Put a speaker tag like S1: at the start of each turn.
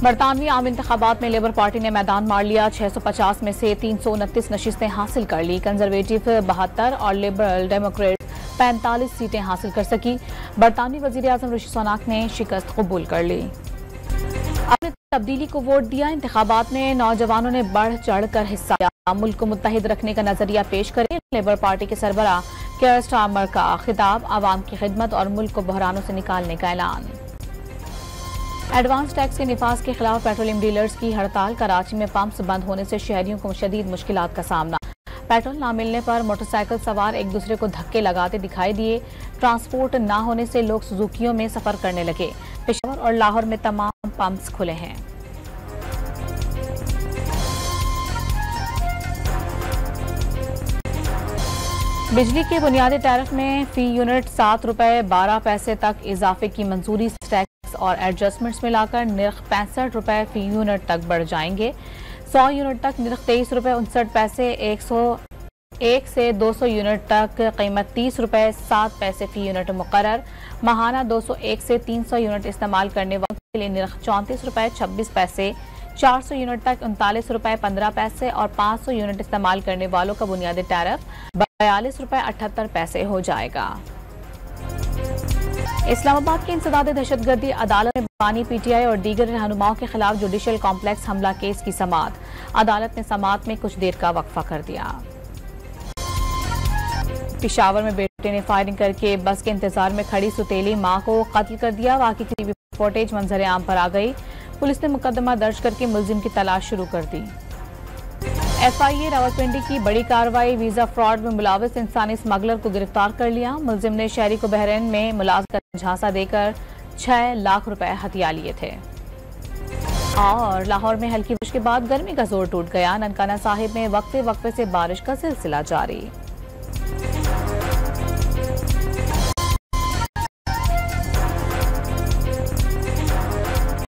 S1: बरतानवी आम इंतखाबात में लेबर पार्टी ने मैदान मार लिया। 650 में से 329 नशिस्तें हासिल कर ली। कंजर्वेटिव 72 और लिबरल डेमोक्रेट 45 सीटें हासिल कर सकी। बरतानवी वजीर आजम ऋषि सुनाक ने शिकस्त कबूल कर ली। अपने तब्दीली को वोट दिया। इंतखाबात में नौजवानों ने बढ़ चढ़ कर हिस्सा लिया। मुल्क को मुत्तहिद रखने का नजरिया पेश करे। लेबर पार्टी के सरबराह केयर स्टारमर का खिताब, आवाम की खिदमत और मुल्क को बहरानों से निकालने का ऐलान। एडवांस टैक्स के निफाज के खिलाफ पेट्रोलियम डीलर्स की हड़ताल। कराची में पंप्स बंद होने से शहरियों को शदीद मुश्किलात का सामना। पेट्रोल न मिलने पर मोटरसाइकिल सवार एक दूसरे को धक्के लगाते दिखाई दिए। ट्रांसपोर्ट न होने से लोग सुजुकियों में सफर करने लगे। पेशावर और लाहौर में तमाम पंप्स खुले हैं। बिजली के बुनियादी टैरिफ में फी यूनिट 7 रुपए 12 पैसे तक इजाफे की मंजूरी। टैक्स और एडजस्टमेंट्स मिलाकर निर्ख 65 रुपए फी यूनिट तक बढ़ जाएंगे। 100 यूनिट तक निर्ख 23 रुपए 59 पैसे, 101 से 200 यूनिट तक कीमत 30 रुपए 7 पैसे फी यूनिट मुकर्रर। माहाना 201 से 300 यूनिट इस्तेमाल करने वालों के लिए निर्ख 34 रुपए 26 पैसे, 400 यूनिट तक 39 रुपए 15 पैसे और 500 यूनिट इस्तेमाल करने वालों का बुनियादी टैरिफ 42 रुपए 78 पैसे हो जाएगा। इस्लामाबाद की इंसदाद दहशतगर्दी अदालत में बानी पीटीआई और दीगर रहनुमाओं के खिलाफ जुडिशल कॉम्प्लेक्स हमला केस की समाअत। अदालत ने समाअत में कुछ देर का वक्फा कर दिया। पेशावर में बेटे ने फायरिंग करके बस के इंतजार में खड़ी सुतेली मां को कत्ल कर दिया। वाकई की टीवी फुटेज मंजर आम पर आ गई। पुलिस ने मुकदमा दर्ज करके मुलजिम की तलाश शुरू कर दी। FIA रावलपिंडी की बड़ी कार्रवाई। वीजा फ्रॉड में मुलविस इंसानी स्मगलर को गिरफ्तार कर लिया। मुलजिम ने शहरी को बहरीन में मुलाजिम का झांसा देकर 6 लाख रुपए हथिया लिए थे। और लाहौर में हल्की बारिश के बाद गर्मी का जोर टूट गया। ननकाना साहिब में वक्फे वक्फे से बारिश का सिलसिला जारी।